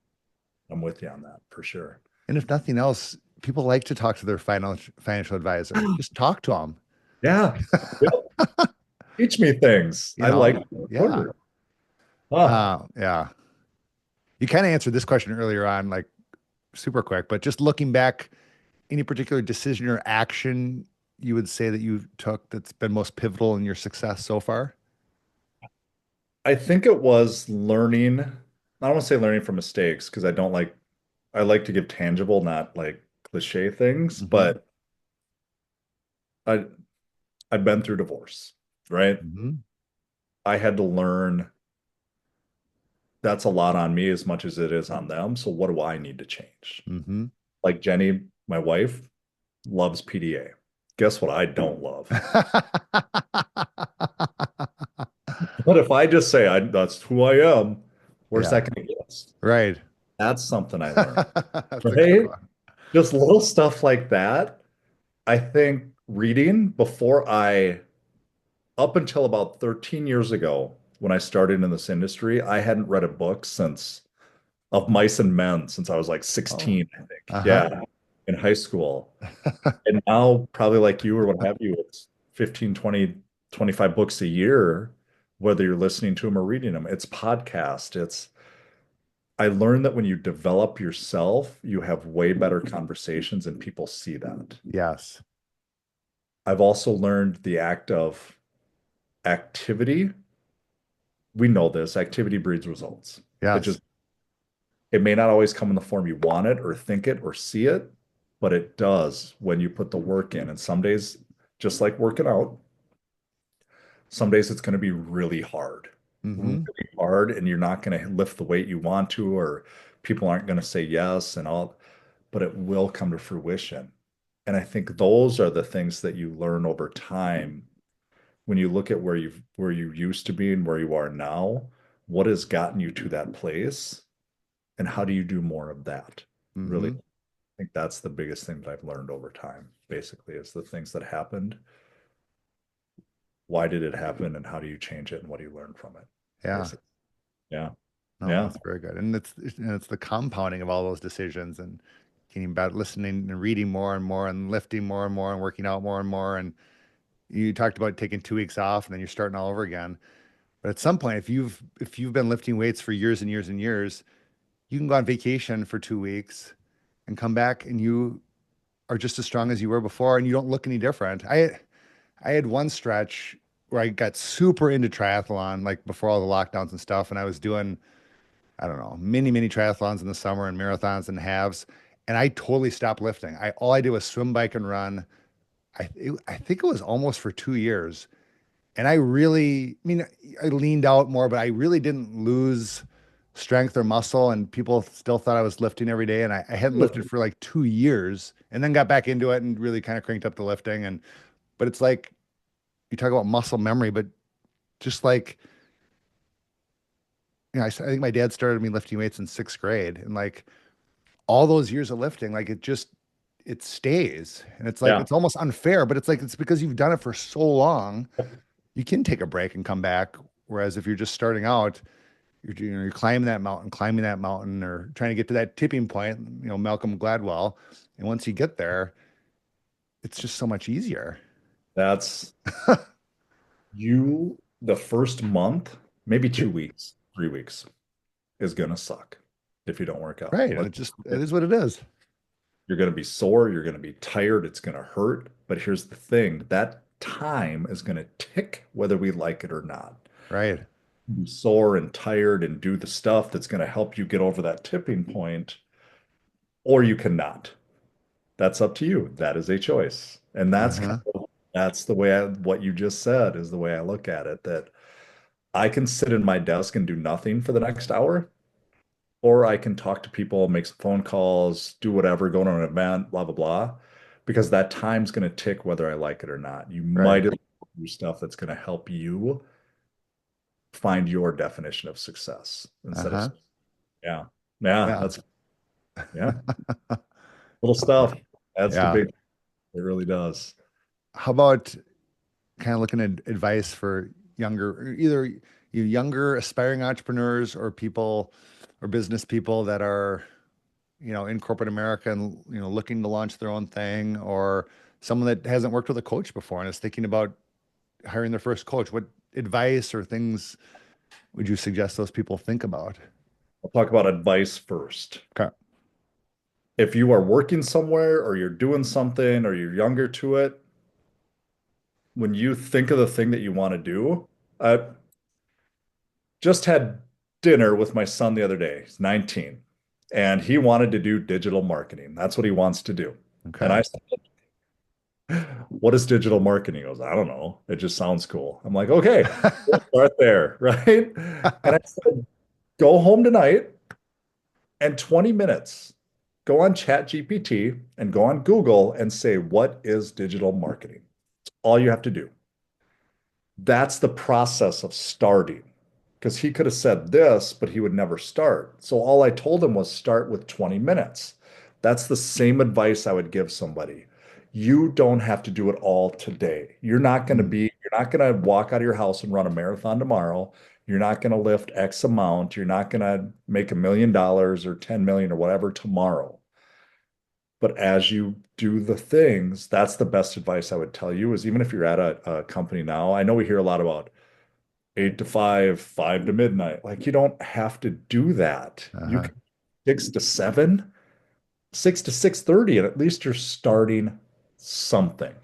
I'm with you on that for sure. And if nothing else, people like to talk to their financial advisor. Just talk to them. Yeah. Yep. Teach me things. You I know? like Yeah. recruiter. Huh. Yeah. You kind of answered this question earlier on, like super quick, but just looking back, any particular decision or action you would say that you took that's been most pivotal in your success so far? I think it was learning. I don't want to say learning from mistakes because I like to give tangible, not like cliche things, Hmm. but I I've been through divorce, right? Hmm. I had to learn that's a lot on me as much as it is on them. So what do I need to change? Hmm. Like Jenny, my wife, loves PDA. Guess what I don't love? But if I just say that's who I am, where's Yeah, that going to get us? right. That's something I learned, That's a good right? one. Just little stuff like that. I think reading up until about 13 years ago, when I started in this industry, I hadn't read a book since of Mice and Men since I was like Oh, 16, I think. uh-huh. Yeah, in high school. And now, probably like you or what have you, it's 15, 20, 25 books a year, whether you're listening to them or reading them. It's podcast. I learned that when you develop yourself, you have way better conversations and people see that. Yes. I've also learned the act of activity. We know this, activity breeds results. It Yes. just It may not always come in the form you want it or think it or see it, but it does when you put the work in. And some days, just like working out, some days it's going to be really Hmm. hard, and you're not going to lift the weight you want to, or people aren't going to say yes and all, but it will come to fruition. And I think those are the things that you learn over time when you look at where you used to be and where you are now, what has gotten you to that place, and how do you do more of that? Really, Hmm. I think that's the biggest thing that I've learned over time, basically, is the things that happened. Why did it happen, and how do you change it, and what do you learn from it? Yeah. Basically. Yeah. No, Yeah. that's very good. And it's the compounding of all those decisions and getting about listening and reading more and more and lifting more and more and working out more and more. And you talked about taking 2 weeks off and then you're starting all over again. But at some point, if you've been lifting weights for years and years and years, you can go on vacation for 2 weeks and come back and you are just as strong as you were before and you don't look any different. I had one stretch where I got super into triathlon, like before all the lockdowns and stuff, and I was doing, I don't know, mini triathlons in the summer and marathons and halves. And I totally stopped lifting. All I did was swim, bike, and run. I think it was almost for 2 years. And I mean, I leaned out more, but I really didn't lose strength or muscle. And people still thought I was lifting every day. And I hadn't lifted for like 2 years and then got back into it and really kind of cranked up the lifting. But it's like you talk about muscle memory, but just like, I think my dad started me lifting weights in sixth grade. And like all those years of lifting, like it stays. And it's like, Yeah. it's almost unfair, but it's like, it's because you've done it for so long, you can take a break and come back. Whereas if you're just starting out, you're climbing that mountain, or trying to get to that tipping point, Malcolm Gladwell. And once you get there, it's just so much easier. That's the first month, maybe 2 weeks, 3 weeks is gonna suck if you don't work out. Right. And it is what it is. You're gonna be sore, you're gonna be tired, it's gonna hurt. But here's the thing, that time is gonna tick whether we like it or not. Right. Be sore and tired and do the stuff that's gonna help you get over that tipping point, or you cannot. That's up to you. That is a choice. And Uh-huh. that's the way what you just said is the way I look at it, that I can sit in my desk and do nothing for the next hour, or I can talk to people, make some phone calls, do whatever, go to an event, blah, blah, blah, because that time's going to tick whether I like it or not. You Right. might as well do stuff that's going to help you find your definition of success instead of, Uh-huh. yeah, yeah, Yeah. that's, yeah, little stuff adds to Yeah. big, it really does. How about kind of looking at advice for either you younger aspiring entrepreneurs or people or business people that are, in corporate America and, looking to launch their own thing, or someone that hasn't worked with a coach before and is thinking about hiring their first coach? What advice or things would you suggest those people think about? I'll talk about advice first. Okay. If you are working somewhere or you're doing something or you're younger to it, when you think of the thing that you want to do, I just had dinner with my son the other day. He's 19, and he wanted to do digital marketing. That's what he wants to do. And Okay. I said, what is digital marketing? He goes, I don't know. It just sounds cool. I'm like, okay, we'll start there, right? And I said, go home tonight and 20 minutes, go on ChatGPT and go on Google and say, what is digital marketing? It's all you have to do. That's the process of starting. Because he could have said this, but he would never start. So all I told him was start with 20 minutes. That's the same advice I would give somebody. You don't have to do it all today. You're not going to walk out of your house and run a marathon tomorrow. You're not going to lift X amount. You're not going to make $1 million or 10 million or whatever tomorrow. But as you do the things, that's the best advice I would tell you is even if you're at a company now, I know we hear a lot about 8 to 5, 5 to midnight. Like you don't have to do that. You Uh-huh. can 6 to 7, 6 to 6:30, and at least you're starting something.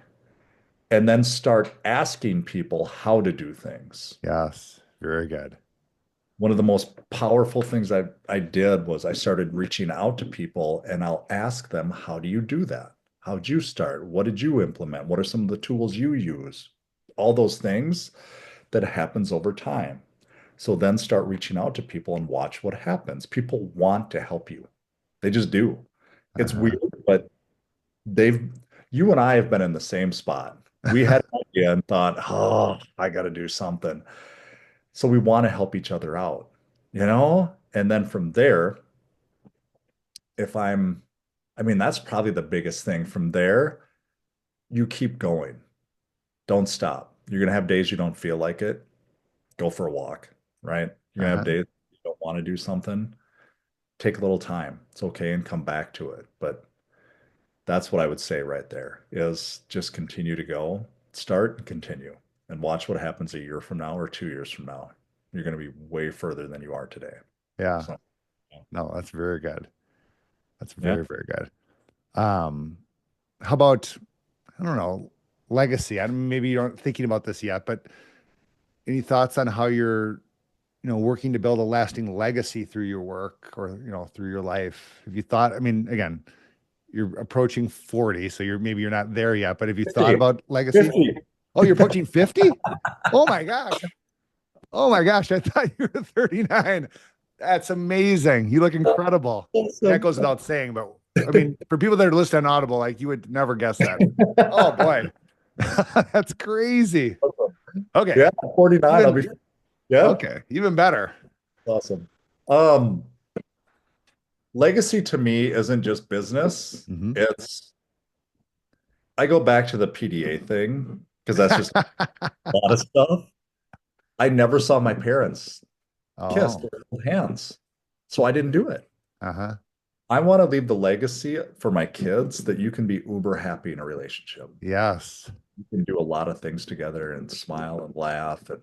And then start asking people how to do things. Yes. Very good. one of the most powerful things I did was I started reaching out to people and I'll ask them, how do you do that? How'd you start? What did you implement? What are some of the tools you use? All those things that happens over time. So then start reaching out to people and watch what happens. People want to help you. They just do. It's Uh-huh. weird, but they've you and I have been in the same spot. We had an idea and thought, oh, I got to do something. So we want to help each other out, you know? And then from there, if I'm, I mean, that's probably the biggest thing. From there, you keep going. Don't stop. You're going to have days you don't feel like it. Go for a walk, right? You're going to have Uh-huh. days you don't want to do something. Take a little time. It's okay and come back to it. But that's what I would say right there is just continue to go, start and continue and watch what happens a year from now or 2 years from now. You're going to be way further than you are today. Yeah. So, No, that's very good. That's yeah. very, very good. Um, how about, I don't know, legacy? Maybe you aren't thinking about this yet, but any thoughts on how you're, working to build a lasting legacy through your work or, through your life? Have you thought, I mean, again, you're approaching 40, so you're not there yet, but have you thought 50. about legacy? 50. Oh, you're approaching 50? Oh my gosh. Oh my gosh. I thought you were 39. That's amazing. You look incredible. That Awesome. goes without saying, but I mean, for people that are listening on Audible, like you would never guess that. Oh boy. That's crazy. Okay. Yeah, 49. I'll Even be, yeah, okay, even better. awesome. Um, Legacy to me isn't just business. Hmm. I go back to the PDA thing because that's just a lot of stuff. I never saw my parents kiss Oh, or hold hands, so I didn't do it. uh-huh. I want to leave the legacy for my kids that you can be uber happy in a relationship. Yes. You can do a lot of things together and smile and laugh and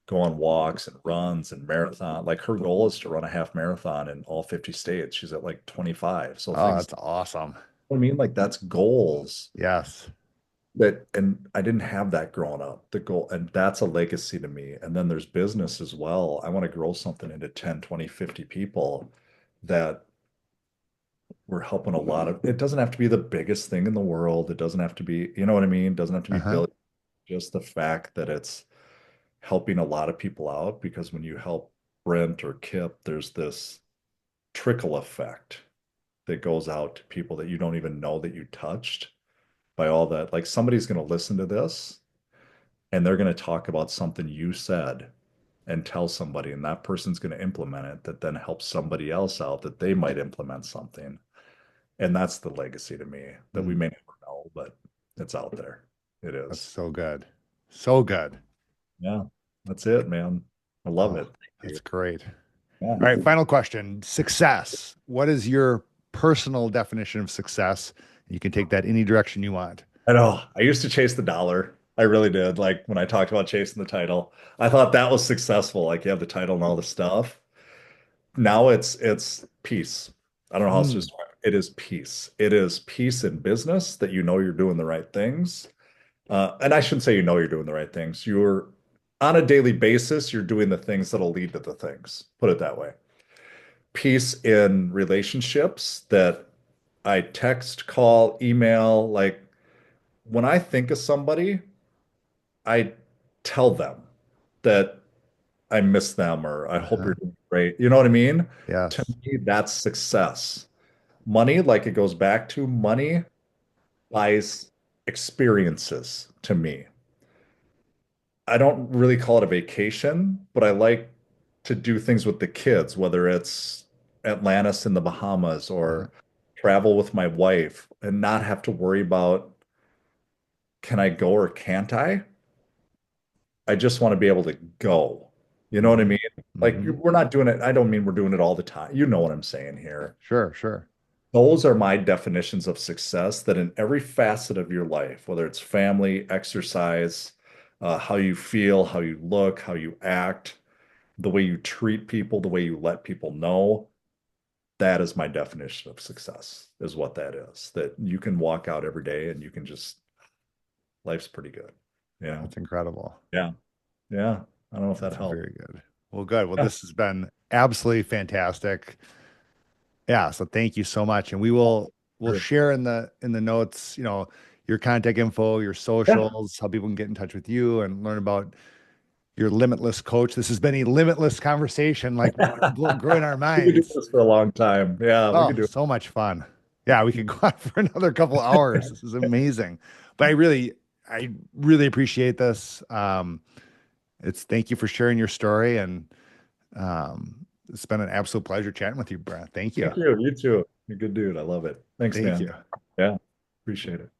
go on walks and runs and marathon. Like her goal is to run a half marathon in all 50 states. She's at like 25. So Oh, things, that's awesome. I mean, like that's goals Yes. that, and I didn't have that growing up. The goal, and that's a legacy to me. And then there's business as well. I want to grow something into 10, 20, 50 people that we're helping a lot of, it doesn't have to be the biggest thing in the world. It doesn't have to be, you know what I mean? It doesn't have to be Uh-huh. billion. Just the fact that it's helping a lot of people out because when you help Brent or Kip, there's this trickle effect that goes out to people that you don't even know that you touched by all that. Like somebody's going to listen to this and they're going to talk about something you said and tell somebody, and that person's going to implement it that then helps somebody else out that they might implement something. And that's the legacy to me that we Mm, may never know, but it's out there. It that's is. so good. So good. Yeah, that's it, man. I love Oh, it. Thank you. that's great. Yeah. All right, final question. Success. What is your personal definition of success? You can take that any direction you want. I know. I used to chase the dollar. I really did. Like when I talked about chasing the title, I thought that was successful. Like you have the title and all the stuff. Now it's peace. I don't know how else to Mm, describe it. It is peace. It is peace in business that you know you're doing the right things. And I shouldn't say you know you're doing the right things. You're on a daily basis, you're doing the things that'll lead to the things. Put it that way. Peace in relationships that I text, call, email. Like when I think of somebody, I tell them that I miss them or I hope uh-huh. you're doing great. You know what I mean? To Yes. me, that's success. Money, like it goes back to money, buys experiences to me. I don't really call it a vacation, but I like to do things with the kids, whether it's Atlantis in the Bahamas Uh-huh. or travel with my wife and not have to worry about can I go or can't I? I just want to be able to go. You know what I Hmm. mean? Like Hmm. we're not doing it. I don't mean we're doing it all the time. You know what I'm saying here. Sure, sure. Those are my definitions of success that in every facet of your life, whether it's family, exercise, how you feel, how you look, how you act, the way you treat people, the way you let people know, that is my definition of success, is what that is. That you can walk out every day and you can just, life's pretty good. You know? That's incredible. Yeah. Yeah. I don't know if that That's helped. very good. Well, good. Well, Yeah, this has been absolutely fantastic. Yeah, so thank you so much. And we'll sure. share in the notes, your contact info, your Yeah. socials, how people can get in touch with you and learn about your limitless coach. This has been a limitless conversation, like growing our We could do minds. this for a long time. Yeah, we could Oh, do so much fun. Yeah, we could go on for another couple hours. it. This is amazing. But I really appreciate this. It's thank you for sharing your story and it's been an absolute pleasure chatting with you, Brent. Thank you. Thank you. You too. You're a good dude. I love it. Thanks, Thank man. you. Yeah, appreciate it.